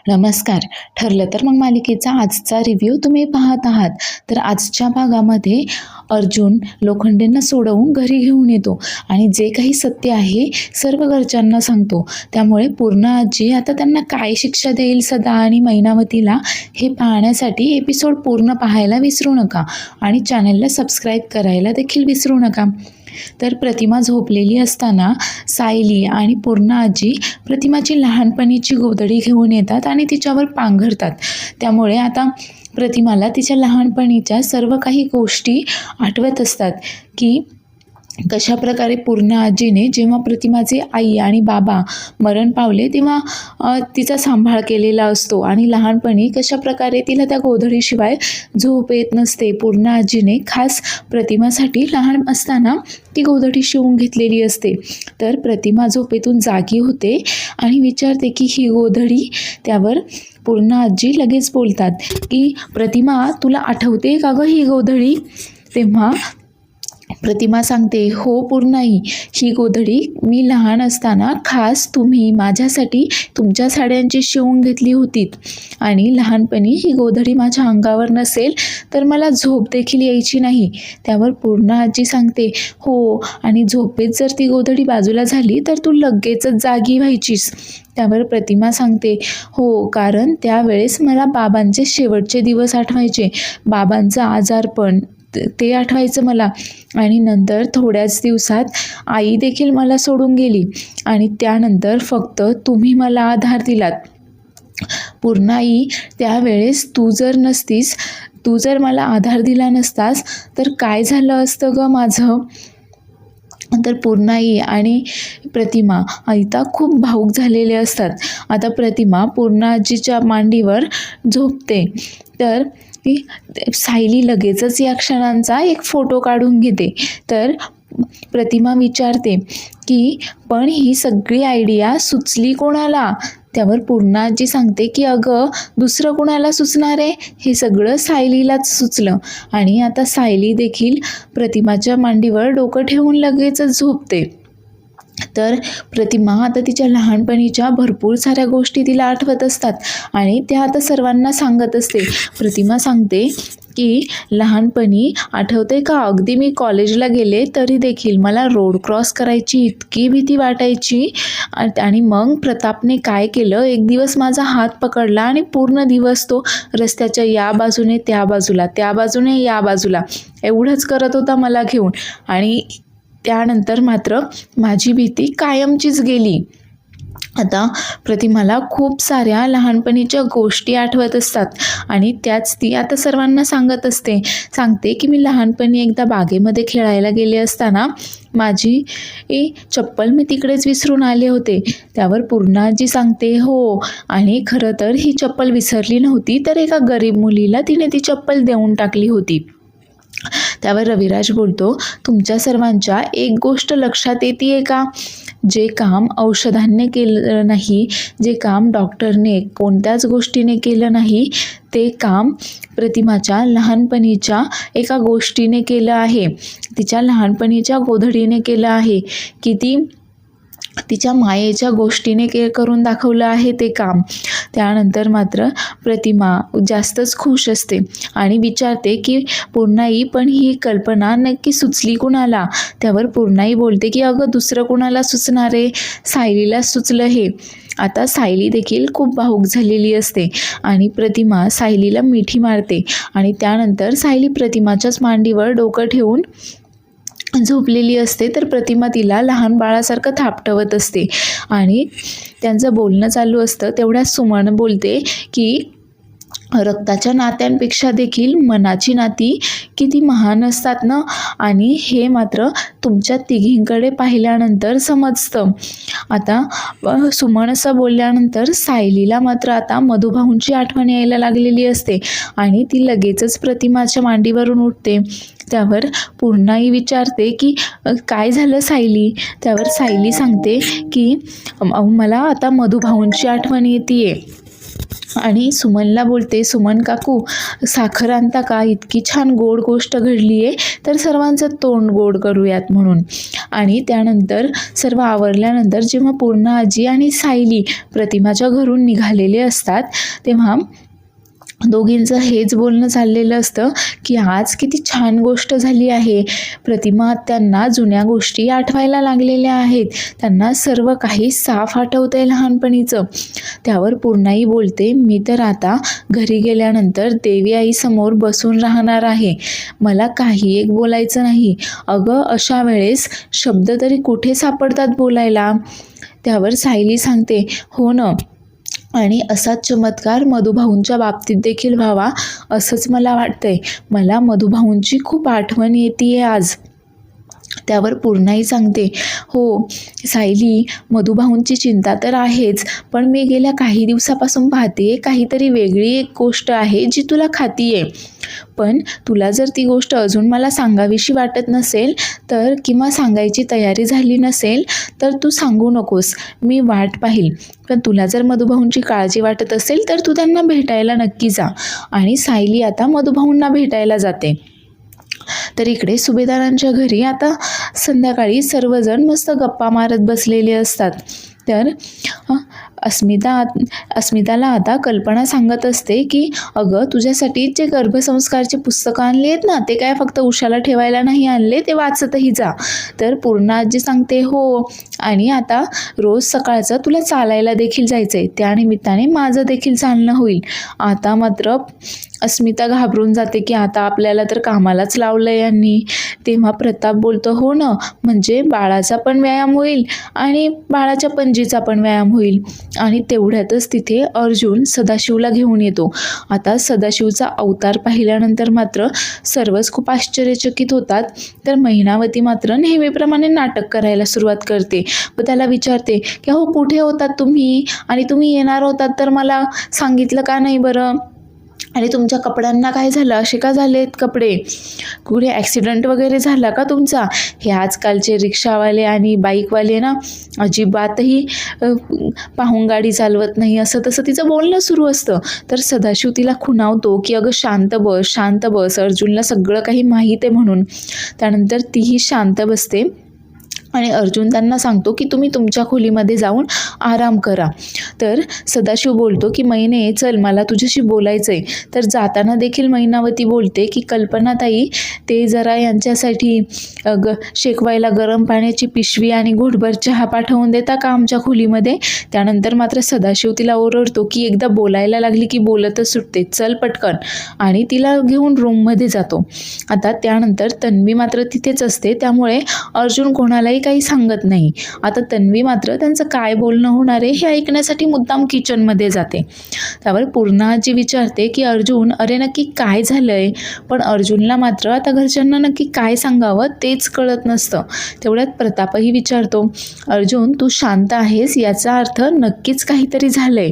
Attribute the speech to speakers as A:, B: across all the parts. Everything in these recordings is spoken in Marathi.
A: नमस्कार. ठरलं तर मग मालिकेचा आजचा रिव्ह्यू तुम्ही पाहत आहात. तर आजच्या भागामध्ये अर्जुन लोखंडेंना सोडवून घरी घेऊन येतो आणि जे काही सत्य आहे सर्व घरच्यांना सांगतो. त्यामुळे पूर्ण आजी आता त्यांना काय शिक्षा देईल सदा आणि मैनावतीला हे पाहण्यासाठी एपिसोड पूर्ण पाहायला विसरू नका आणि चॅनलला सबस्क्राईब करायला देखील विसरू नका. तर प्रतिमा झोपलेली असताना सायली आणि पूर्ण आजी प्रतिमाची लहानपणीची गोधडी घेऊन येतात आणि तिच्यावर पांघरतात. त्यामुळे आता प्रतिमाला तिच्या लहानपणीच्या सर्व काही गोष्टी आठवत असतात की कशा प्रकारे पूर्ण आजीने जेव्हा प्रतिमाचे आई आणि बाबा मरण पावले तेव्हा तिचा सांभाळ केलेला असतो आणि लहानपणी कशा प्रकारे तिला त्या गोधडीशिवाय झोप येत नसते. पूर्ण आजीने खास प्रतिमासाठी लहान असताना ती गोधडी शिवून घेतलेली असते. तर प्रतिमा झोपेतून जागी होते आणि विचारते की ही गोधडी. त्यावर पूर्ण आजी लगेच बोलतात की प्रतिमा, तुला आठवते का गं ही गोधडी? तेव्हा प्रतिमा सांगते, हो पूर्णाई, ही गोधडी मी लहान असताना खास तुम्ही माझ्यासाठी तुमच्या साड्यांची शिवून घेतली होती आणि लहानपणी ही गोधडी माझ्या अंगावर नसेल तर मला झोप देखील यायची नाही. त्यावर पूर्ण आजी सांगते, हो, आणि झोपेत जर ती गोधडी बाजूला झाली तर तू लगेचच जागी व्हायचीस. त्यावर प्रतिमा सांगते, हो, कारण त्यावेळेस मला बाबांचे शेवटचे दिवस आठवायचे, बाबांचं आजारपण ते आठवायचं मला. आणि नंतर थोड्याच दिवसात आई देखील मला सोडून गेली आणि त्यानंतर फक्त तुम्ही मला आधार दिलात. पूर्णाई, त्यावेळेस तू जर मला आधार दिला नसतास तर काय झालं असतं गं माझं? तर पूर्णाई आणि प्रतिमा आता खूप भावूक झालेले असतात. आता प्रतिमा पूर्ण आजीच्या मांडीवर झोपते. तर सायली लगेचच या क्षणांचा एक फोटो काढून घेते. तर प्रतिमा विचारते की पण ही सगळी आयडिया सुचली कोणाला? त्यावर पूर्ण आजी सांगते की अगं, दुसरं कोणाला सुचणार आहे, हे सगळं सायलीलाच सुचलं. आणि आता सायली देखील प्रतिमाच्या मांडीवर डोकं ठेवून लगेचच झोपते. तर प्रतिमा आता तिच्या लहानपणीच्या भरपूर साऱ्या गोष्टी तिला आठवत असतात आणि त्या आता सर्वांना सांगत असते. प्रतिमा सांगते की लहानपणी आठवते का, अगदी मी कॉलेजला गेले तरी देखील मला रोड क्रॉस करायची इतकी भीती वाटायची. आणि मग प्रतापने काय केलं, एक दिवस माझा हात पकडला आणि पूर्ण दिवस तो रस्त्याच्या या बाजूने त्या बाजूला, त्या बाजूने या बाजूला एवढंच करत होता मला घेऊन. आणि त्यानंतर मात्र माझी भीती कायमचीच गेली. आता प्रतिमाला खूप साऱ्या लहानपणीच्या गोष्टी आठवत असतात आणि त्याच ती आता सर्वांना सांगते की मी लहानपणी एकदा बागेमध्ये खेळायला गेले असताना माझी चप्पल मी तिकडेच विसरून आले होते. त्यावर पूर्ण आजी सांगते, हो, आणि खरं तर ही चप्पल विसरली नव्हती, तर एका गरीब मुलीला तिने ती चप्पल देऊन टाकली होती. त्यावर रविराज बोलतो, तुमच्या सर्वांच्या एक गोष्ट लक्षात येते का? जे काम औषधांनी केलं नाही, जे काम डॉक्टरने कोणत्याच गोष्टीने केलं नाही, ते काम प्रतिमाच्या लहानपणीच्या एका गोष्टीने केलं आहे. तिच्या लहानपणीच्या गोधडीने केलं आहे की ती तिच्या मायेच्या गोष्टीने करून दाखवलं आहे ते काम. त्यानंतर मात्र प्रतिमा जास्तच खुश असते आणि विचारते की पूर्णाई, पण ही कल्पना नक्की सुचली कुणाला? त्यावर पूर्णाई बोलते की अगं, दुसरं कुणाला सुचणार आहे, सायलीला सुचलं हे. आता सायली देखील खूप भावूक झालेली असते आणि प्रतिमा सायलीला मिठी मारते आणि त्यानंतर सायली प्रतिमाच्याच मांडीवर डोकं ठेवून झोपलेली असते. तर प्रतिमा तिला लहान बाळासारखं थापटवत असते आणि त्यांचं बोलणं चालू असतं. तेवढ्यात सुमन बोलते की रक्ताच्या नात्यांपेक्षा देखील मनाची नाती किती महान असतात ना, आणि हे मात्र तुमच्या तिघींकडे पाहिल्यानंतर समजतं. आता सुमन असं बोलल्यानंतर सायलीला मात्र आता मधुभाऊंची आठवण यायला लागलेली असते आणि ती लगेचच प्रतिमाच्या मांडीवरून उठते. त्यावर पूर्णाई विचारते की काय झालं सायली? त्यावर सायली सांगते की मला आता मधुभाऊंची आठवण येते. आणि सुमनला बोलते, सुमन काकू साखर आणता का, इतकी छान गोड गोष्ट घडली आहे तर सर्वांचं तोंड गोड करूयात म्हणून. आणि त्यानंतर सर्व आवरल्यानंतर जेव्हा पूर्ण आजी आणि सायली प्रतिमाच्या घरून निघालेले असतात तेव्हा दोघींचं हेच बोलणं चाललेलं असतं की आज किती छान गोष्ट झाली आहे. प्रतिमा त्यांना जुन्या गोष्टी आठवायला लागलेल्या आहेत, त्यांना सर्व काही साफ आठवतं आहे लहानपणीचं. त्यावर पूर्णाई बोलते, मी तर आता घरी गेल्यानंतर देवी आईसमोर बसून राहणार आहे, मला काही एक बोलायचं नाही. अगं अशा वेळेस शब्द तरी कुठे सापडतात बोलायला. त्यावर सायली सांगते, हो ना, आणि असाच चमत्कार मधुभाऊंच्या बाबतीत देखील व्हावा असंच मला वाटतंय. मला मधुभाऊंची खूप आठवण येते आज. त्यावर पूर्णाई सांगते, हो सायली, मधुभाऊंची चिंता तर आहेच, पण मी गेल्या काही दिवसापासून पाहते काहीतरी वेगळी एक गोष्ट आहे जी तुला खातीये. पण तुला जर ती गोष्ट अजून मला सांगावीशी वाटत नसेल तर किंवा सांगायची तयारी झाली नसेल तर तू सांगू नकोस, मी वाट पाहील. पण तुला जर मधुभाऊंची काळजी वाटत असेल तर तू त्यांना भेटायला नक्की जा. आणि सायली आता मधुभाऊंना भेटायला जाते. तर इकडे सुभेदारांच्या घरी आता संध्याकाळी सर्वजण मस्त गप्पा मारत बसलेले असतात. तर अस्मिताला आता कल्पना सांगत असते की अगं तुझ्यासाठी जे गर्भसंस्कारची पुस्तकं आणली आहेत ना, ते काय फक्त उशाला ठेवायला नाही आणले, ते वाचतही जा. तर पूर्ण आजी सांगते, हो, आणि आता रोज सकाळचं तुला चालायला देखील जायचं आहे, त्यानिमित्ताने माझं देखील चालणं होईल. आता मात्र अस्मिता घाबरून जाते की आता आपल्याला तर कामालाच लावलं यांनी. तेव्हा प्रताप बोलतो, हो ना, म्हणजे बाळाचा पण व्यायाम होईल आणि बाळाच्या पणजीचा पण व्यायाम होईल. आणि तेवढ्यातच तिथे अर्जुन सदाशिवला घेऊन येतो. आता सदाशिवचा अवतार पाहिल्यानंतर मात्र सर्वच खूप आश्चर्यचकित होतात. तर महिनावती मात्र नेहमीप्रमाणे नाटक करायला सुरुवात करते व त्याला विचारते की हो कुठे होतात तुम्ही, आणि तुम्ही येणार होतात तर मला सांगितलं का नाही बरं, आणि तुमच्या कपड्यांना काय झालं, असे का झालेत कपडे, कुठे ॲक्सिडेंट वगैरे झाला का तुमचा. हे आजकालचे रिक्षावाले आणि बाईकवाले ना अजिबातही पाहून गाडी चालवत नाही, असं तसं तिचं बोलणं सुरू असतं. तर सदाशिव तिला खुणावतो की अगं शांत बस, शांत बस, अर्जुनला सगळं काही माहीत आहे म्हणून. त्यानंतर तीही शांत बसते आणि अर्जुन त्यांना सांगतो की तुम्ही तुमच्या खोलीमध्ये जाऊन आराम करा. तर सदाशिव बोलतो की मैने चल, मला तुझ्याशी बोलायचं आहे. तर जाताना देखील मैनावती बोलते की कल्पनाताई, ते जरा यांच्यासाठी शेकवायला गरम पाण्याची पिशवी आणि घोटभर चहा पाठवून देता का आमच्या खोलीमध्ये. त्यानंतर मात्र सदाशिव तिला ओरडतो की एकदा बोलायला लागली की बोलतच सुटते, चल पटकन, आणि तिला घेऊन रूममध्ये जातो. आता त्यानंतर तन्वी मात्र तिथेच असते, त्यामुळे अर्जुन कोणालाही काही सांगत नाही. आता तन्वी मात्र त्यांचं काय बोलणं होणार आहे हे ऐकण्यासाठी मुद्दाम किचनमध्ये जाते. त्यावर पूर्ण आजी विचारते की अर्जुन, अरे नक्की काय झालंय. पण अर्जुनला मात्र आता घरच्यांना नक्की काय सांगावं तेच कळत नसतं. तेवढ्यात प्रतापही विचारतो, अर्जुन तू शांत आहेस याचा अर्थ नक्कीच काहीतरी झालंय.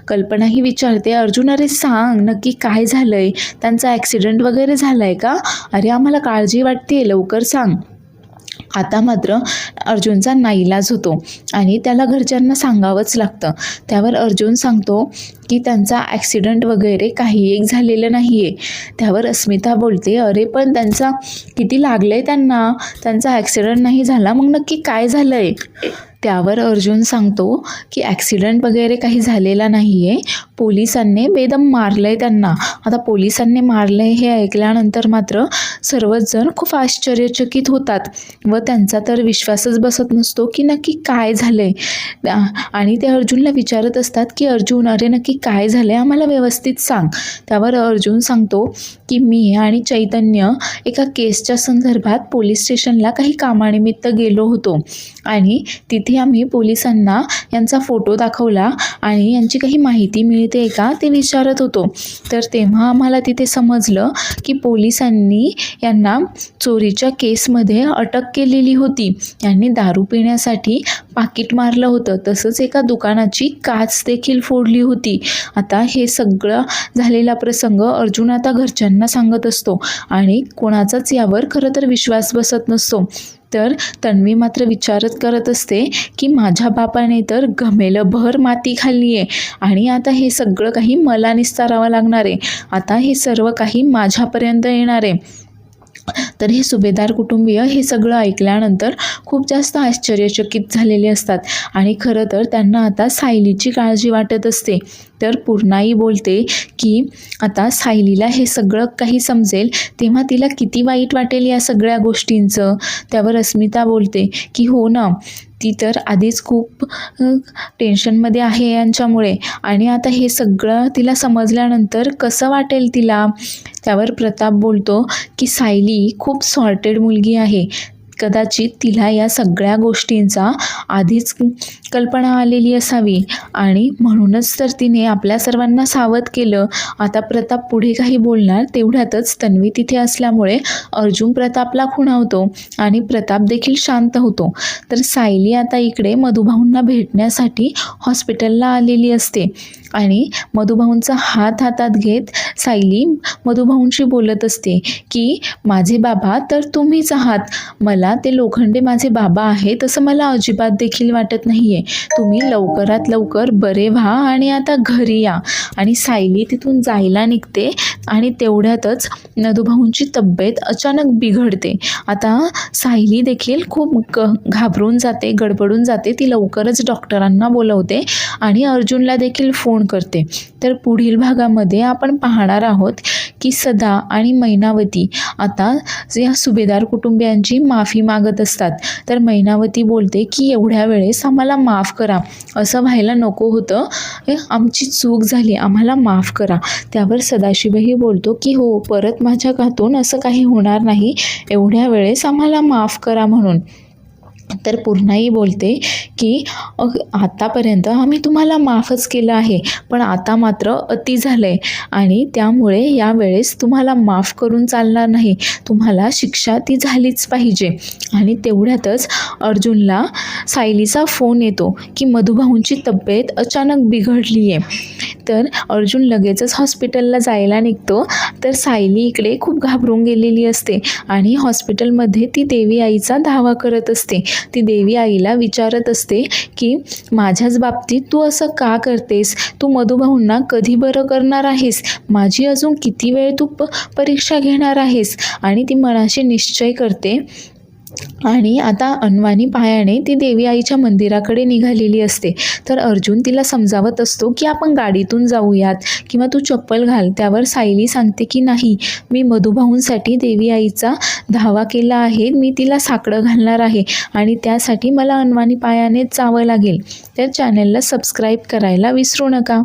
A: कल्पनाही विचारते, अर्जुन अरे सांग नक्की काय झालंय, त्यांचा ॲक्सिडेंट वगैरे झालाय का, अरे आम्हाला काळजी वाटते, लवकर सांग. आता मात्र अर्जुनचा नाईलाज होतो आणि त्याला घरच्यांना सांगावंच लागतं. त्यावर अर्जुन सांगतो की त्यांचा ॲक्सिडेंट वगैरे काही एक झालेलं नाही आहे. त्यावर अस्मिता बोलते, अरे पण त्यांचा किती लागलं आहे त्यांना, त्यांचा ॲक्सिडेंट नाही झाला, मग नक्की काय झालं आहे. त्यावर अर्जुन सांगतो की ॲक्सिडेंट वगैरे काही झालेला नाही आहे, पोलिसांनी बेदम मारलं आहे त्यांना. आता पोलिसांनी मारलं आहे हे ऐकल्यानंतर मात्र सर्वच जण खूप आश्चर्यचकित होतात व त्यांचा तर विश्वासच बसत नसतो की नक्की काय झालं आहे. आणि ते अर्जुनला विचारत असतात की अर्जुन अरे नक्की काय झालं आहे, आम्हाला व्यवस्थित सांग. त्यावर अर्जुन सांगतो की मी आणि चैतन्य एका केसच्या संदर्भात पोलीस स्टेशनला काही कामानिमित्त गेलो होतो आणि तिथे आम्ही पोलिसांना यांचा फोटो दाखवला आणि यांची काही माहिती मिळते का ते विचारत होतो. तर तेव्हा आम्हाला तिथे समजलं की पोलिसांनी यांना चोरीच्या केसमध्ये अटक केलेली होती. यांनी दारू पिण्यासाठी पाकीट मारलं होतं, तसंच एका दुकानाची काच देखील फोडली होती. आता हे सगळं झालेला प्रसंग अर्जुन आता घरच्यांना सांगत असतो आणि कोणाचाच यावर खरं तर विश्वास बसत नसतो. तर तन्वी मात्र विचारत करत असते की माझ्या बापाने तर घमेलभर माती खाल्ली आहे आणि आता हे सगळं काही मला निस्तारावं लागणार आहे. आता हे सर्व काही माझ्यापर्यंत येणार आहे. तर हे सुभेदार कुटुंबीय हे सगळं ऐकल्यानंतर खूप जास्त आश्चर्यचकित झालेले असतात आणि खरं तर त्यांना आता सायलीची काळजी वाटत असते. तर पूर्णाई बोलते की आता सायलीला हे सगळं काही समजेल तेव्हा तिला किती वाईट वाटेल या सगळ्या गोष्टींचं. त्यावर अस्मिता बोलते की हो ना, ती तर आधीच खूप टेन्शनमध्ये आहे यांच्यामुळे आणि आता हे सगळं तिला समजल्यानंतर कसं वाटेल तिला. त्यावर प्रताप बोलतो की सायली खूप सॉर्टेड मुलगी आहे. कदाचित तिला या सगळ्या गोष्टींचा आधीच कल्पना आलेली असावी आणि म्हणूनच तर तिने आपल्या सर्वांना सावध केलं. आता प्रताप पुढे काही बोलणार तेवढ्यातच तन्वी तिथे असल्यामुळे अर्जुन प्रतापला खुणावतो आणि प्रताप देखील शांत होतो. तर सायली आता इकडे मधुभाऊंना भेटण्यासाठी हॉस्पिटलला आलेली असते आणि मधुभाऊंचा हात हातात घेत सायली मधुभाऊंशी बोलत असते की माझे बाबा तर तुम्हीच आहात. मला ते लोखंडे माझे बाबा आहेत असं मला अजिबात देखील वाटत नाही आहे. तुम्ही लवकरात लवकर बरे व्हा आणि आता घरी या. आणि सायली तिथून जायला निघते आणि तेवढ्यातच मधुभाऊंची तब्येत अचानक बिघडते. आता सायली देखील खूप घाबरून जाते, गडबडून जाते. ती लवकरच डॉक्टरांना बोलवते आणि अर्जुनला देखील फोन करते. तर पुढील भागामध्ये आपण पाहणार आहोत की सदा आणि मैनावती आता या सुभेदार कुटुंबियांची माफी मागत असतात. तर मैनावती बोलते की एवढ्या वेळेस आम्हाला माफ करा, असं व्हायला नको होतं, आमची चूक झाली, आम्हाला माफ करा. त्यावर सदाशिवही बोलतो की हो, परत माझ्या हातून असं काही होणार नाही, एवढ्या वेळेस आम्हाला माफ करा म्हणून. तर पूर्णाई बोलते की आतापर्यंत आम्ही तुम्हाला माफच केलं आहे, पण आता मात्र अति झालं आहे आणि त्यामुळे यावेळेस तुम्हाला माफ करून चालणार नाही, तुम्हाला शिक्षा ती झालीच पाहिजे. आणि तेवढ्यातच अर्जुनला सायलीचा फोन येतो की मधुभाऊंची तब्येत अचानक बिघडली आहे. तर अर्जुन लगेचच हॉस्पिटलला जायला निघतो. तर सायली इकडे खूप घाबरून गेलेली असते आणि हॉस्पिटलमध्ये ती देवी आईचा धावा करत असते. ती देवी आईला विचारत असते की माझ्याच बाबतीत तू असं का करतेस, तू मधुभाऊंना कधी बरं करणार आहेस, माझी अजून किती वेळ तू परीक्षा घेणार आहेस. आणि ती मनाशी निश्चय करते आणि आता अनवाणी पायाने ती देवी आईच्या मंदिराकडे निघालेली असते. तर अर्जुन तिला समजावत असतो की आपण गाडीतून जाऊयात किंवा तू चप्पल घाल. त्यावर सायली सांगते की नाही, मी मधुभाऊंसाठी देवी आईचा धावा केला आहे, मी तिला साकडं घालणार आहे आणि त्यासाठी मला अनवाणी पायानेच जावं लागेल. तर चॅनलला सबस्क्राईब करायला विसरू नका.